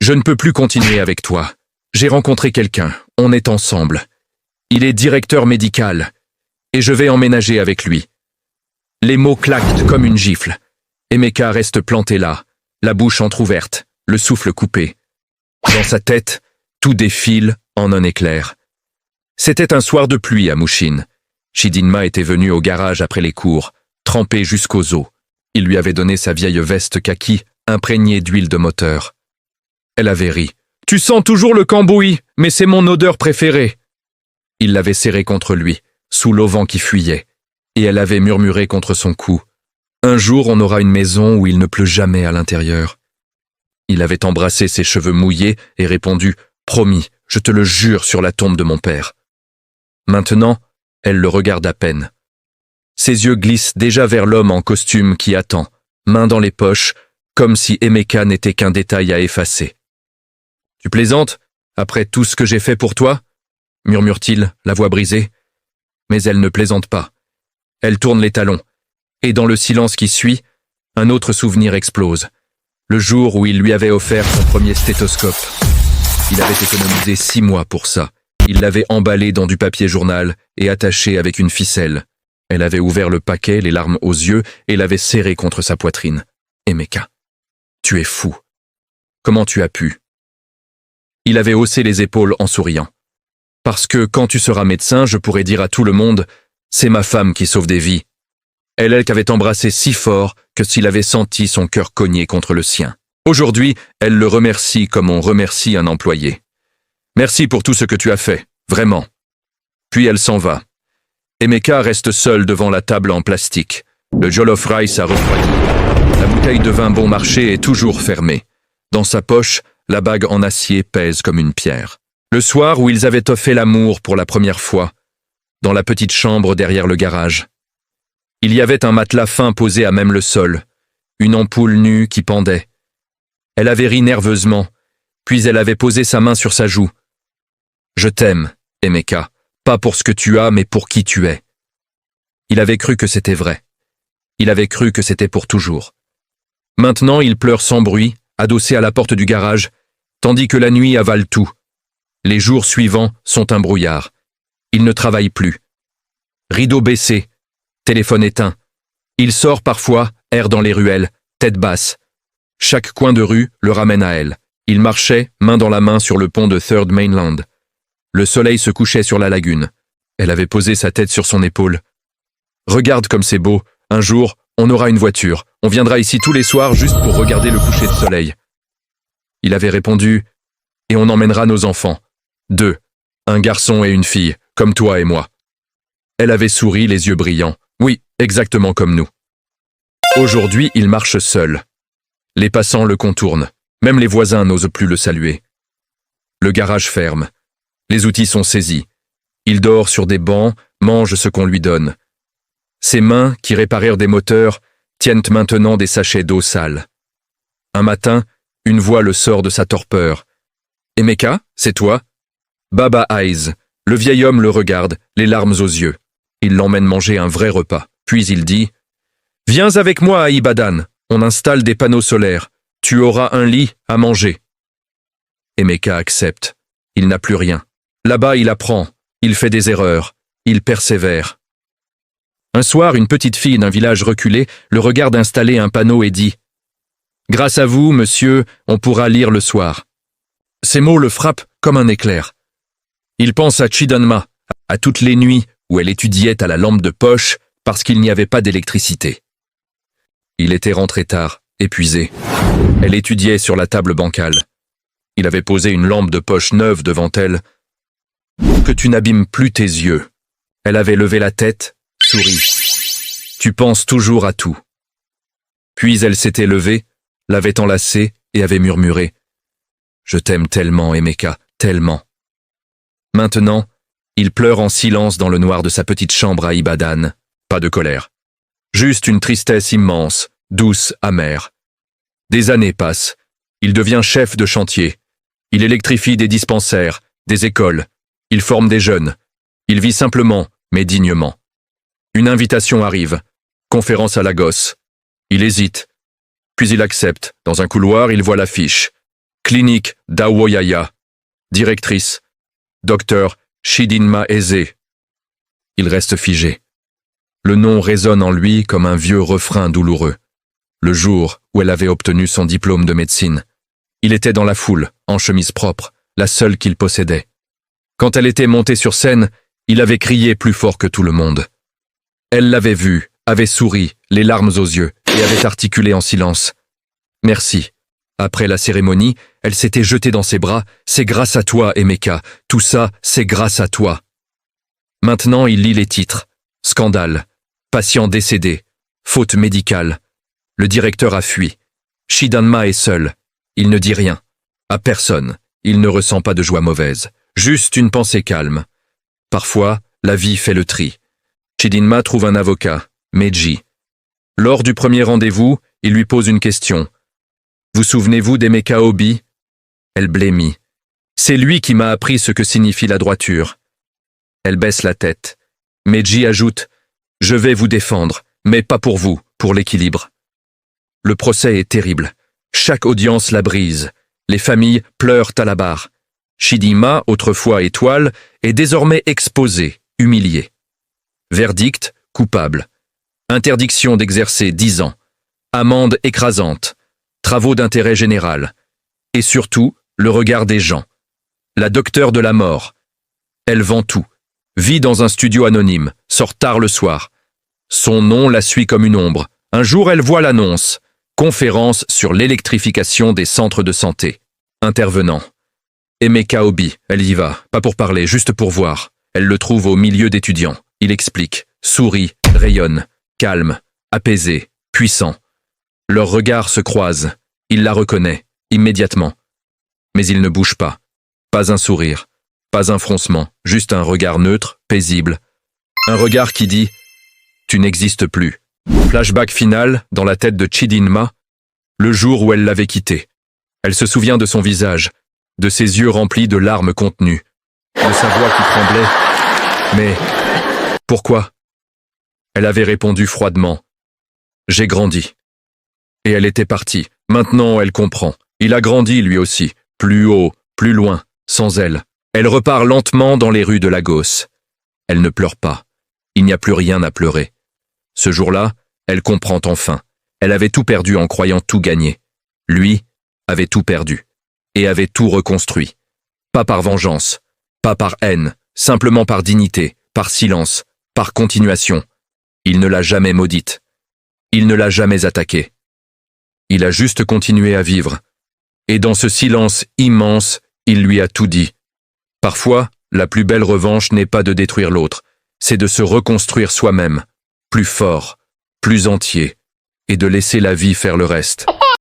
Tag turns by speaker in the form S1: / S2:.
S1: Je ne peux plus continuer avec toi. J'ai rencontré quelqu'un, on est ensemble. Il est directeur médical, et je vais emménager avec lui. Les mots claquent comme une gifle. Emeka reste plantée là, la bouche entr'ouverte, le souffle coupé. Dans sa tête, tout défile en un éclair. C'était un soir de pluie à Mushin. Chidinma était venu au garage après les cours, trempé jusqu'aux os. Il lui avait donné sa vieille veste kaki, imprégnée d'huile de moteur. Elle avait ri. « Tu sens toujours le cambouis, mais c'est mon odeur préférée. » Il l'avait serré contre lui, sous l'auvent qui fuyait, et elle avait murmuré contre son cou. « Un jour, on aura une maison où il ne pleut jamais à l'intérieur. » Il avait embrassé ses cheveux mouillés et répondu « Promis, je te le jure sur la tombe de mon père. » Maintenant, elle le regarde à peine. Ses yeux glissent déjà vers l'homme en costume qui attend, main dans les poches, comme si Emeka n'était qu'un détail à effacer. « Tu plaisantes, après tout ce que j'ai fait pour toi ?» murmure-t-il, la voix brisée. Mais elle ne plaisante pas. Elle tourne les talons, et dans le silence qui suit, un autre souvenir explose. Le jour où il lui avait offert son premier stéthoscope. Il avait économisé 6 mois pour ça. Il l'avait emballé dans du papier journal et attaché avec une ficelle. Elle avait ouvert le paquet, les larmes aux yeux, et l'avait serré contre sa poitrine. « Emeka, tu es fou. Comment tu as pu ?» Il avait haussé les épaules en souriant. « Parce que quand tu seras médecin, je pourrai dire à tout le monde, c'est ma femme qui sauve des vies. » Elle qu'avait embrassé si fort que s'il avait senti son cœur cogner contre le sien. Aujourd'hui, elle le remercie comme on remercie un employé. « Merci pour tout ce que tu as fait, vraiment. » Puis elle s'en va. Emeka reste seul devant la table en plastique. Le jollof rice a refroidi. La bouteille de vin bon marché est toujours fermée. Dans sa poche, la bague en acier pèse comme une pierre. Le soir où ils avaient fait l'amour pour la première fois, dans la petite chambre derrière le garage. Il y avait un matelas fin posé à même le sol, une ampoule nue qui pendait. Elle avait ri nerveusement, puis elle avait posé sa main sur sa joue. « Je t'aime, Emeka, pas pour ce que tu as, mais pour qui tu es. » Il avait cru que c'était vrai. Il avait cru que c'était pour toujours. Maintenant, il pleure sans bruit, adossé à la porte du garage, tandis que la nuit avale tout. Les jours suivants sont un brouillard. Il ne travaille plus. Rideau baissé, téléphone éteint. Il sort parfois, erre dans les ruelles, tête basse. Chaque coin de rue le ramène à elle. Il marchait, main dans la main sur le pont de Third Mainland. Le soleil se couchait sur la lagune. Elle avait posé sa tête sur son épaule. « Regarde comme c'est beau. Un jour, on aura une voiture. On viendra ici tous les soirs juste pour regarder le coucher de soleil. » Il avait répondu « Et on emmènera nos enfants. 2. Un garçon et une fille, comme toi et moi. » Elle avait souri, les yeux brillants. Oui, exactement comme nous. Aujourd'hui, il marche seul. Les passants le contournent. Même les voisins n'osent plus le saluer. Le garage ferme. Les outils sont saisis. Il dort sur des bancs, mange ce qu'on lui donne. Ses mains, qui réparèrent des moteurs, tiennent maintenant des sachets d'eau sale. Un matin, une voix le sort de sa torpeur. « Emeka, c'est toi ?» Baba Eyes. Le vieil homme le regarde, les larmes aux yeux. Il l'emmène manger un vrai repas. Puis il dit « Viens avec moi à Ibadan. On installe des panneaux solaires. Tu auras un lit à manger. » Emeka accepte. Il n'a plus rien. Là-bas, il apprend. Il fait des erreurs. Il persévère. Un soir, une petite fille d'un village reculé le regarde installer un panneau et dit « Grâce à vous, monsieur, on pourra lire le soir. » Ces mots le frappent comme un éclair. Il pense à Chidinma, à toutes les nuits où elle étudiait à la lampe de poche parce qu'il n'y avait pas d'électricité. Il était rentré tard, épuisé. Elle étudiait sur la table bancale. Il avait posé une lampe de poche neuve devant elle. « Que tu n'abîmes plus tes yeux. » Elle avait levé la tête, souri. « Tu penses toujours à tout. » Puis elle s'était levée, l'avait enlacé et avait murmuré « Je t'aime tellement, Emeka, tellement. » Maintenant, il pleure en silence dans le noir de sa petite chambre à Ibadan. Pas de colère. Juste une tristesse immense, douce, amère. Des années passent. Il devient chef de chantier. Il électrifie des dispensaires, des écoles. Il forme des jeunes. Il vit simplement, mais dignement. Une invitation arrive. Conférence à Lagos. Il hésite. Puis il accepte. Dans un couloir, il voit l'affiche. Clinique d'Awoyaya. Directrice, Dr Chidinma Eze. Il reste figé. Le nom résonne en lui comme un vieux refrain douloureux. Le jour où elle avait obtenu son diplôme de médecine. Il était dans la foule, en chemise propre, la seule qu'il possédait. Quand elle était montée sur scène, il avait crié plus fort que tout le monde. Elle l'avait vu, avait souri, les larmes aux yeux, et avait articulé en silence. « Merci. » Après la cérémonie, elle s'était jetée dans ses bras. « C'est grâce à toi, Emeka. Tout ça, c'est grâce à toi. » Maintenant, il lit les titres. Scandale. Patient décédé. Faute médicale. Le directeur a fui. Chidinma est seul. Il ne dit rien. À personne. Il ne ressent pas de joie mauvaise. Juste une pensée calme. Parfois, la vie fait le tri. Chidinma trouve un avocat, Meji. Lors du premier rendez-vous, il lui pose une question. « Vous souvenez-vous d'Emeka Obi ?» Elle blêmit. « C'est lui qui m'a appris ce que signifie la droiture. » Elle baisse la tête. Meji ajoute « Je vais vous défendre, mais pas pour vous, pour l'équilibre. » Le procès est terrible. Chaque audience la brise. Les familles pleurent à la barre. Chidinma, autrefois étoile, est désormais exposé, humilié. Verdict, coupable. Interdiction d'exercer 10 ans. Amende écrasante. Travaux d'intérêt général. Et surtout, le regard des gens. La docteure de la mort. Elle vend tout. Vit dans un studio anonyme. Sort tard le soir. Son nom la suit comme une ombre. Un jour, elle voit l'annonce. Conférence sur l'électrification des centres de santé. Intervenant. Emeka Obi, elle y va, pas pour parler, juste pour voir. Elle le trouve au milieu d'étudiants. Il explique, sourit, rayonne, calme, apaisé, puissant. Leurs regards se croisent. Il la reconnaît, immédiatement. Mais il ne bouge pas. Pas un sourire, pas un froncement, juste un regard neutre, paisible. Un regard qui dit « Tu n'existes plus ». Flashback final, dans la tête de Chidinma, le jour où elle l'avait quitté. Elle se souvient de son visage, de ses yeux remplis de larmes contenues, de sa voix qui tremblait. Mais pourquoi? Elle avait répondu froidement. J'ai grandi. Et elle était partie. Maintenant, elle comprend. Il a grandi lui aussi, plus haut, plus loin, sans elle. Elle repart lentement dans les rues de Lagos. Elle ne pleure pas. Il n'y a plus rien à pleurer. Ce jour-là, elle comprend enfin. Elle avait tout perdu en croyant tout gagner. Lui avait tout perdu. Et avait tout reconstruit. Pas par vengeance, pas par haine, simplement par dignité, par silence, par continuation. Il ne l'a jamais maudite. Il ne l'a jamais attaquée. Il a juste continué à vivre. Et dans ce silence immense, il lui a tout dit. Parfois, la plus belle revanche n'est pas de détruire l'autre, c'est de se reconstruire soi-même, plus fort, plus entier, et de laisser la vie faire le reste.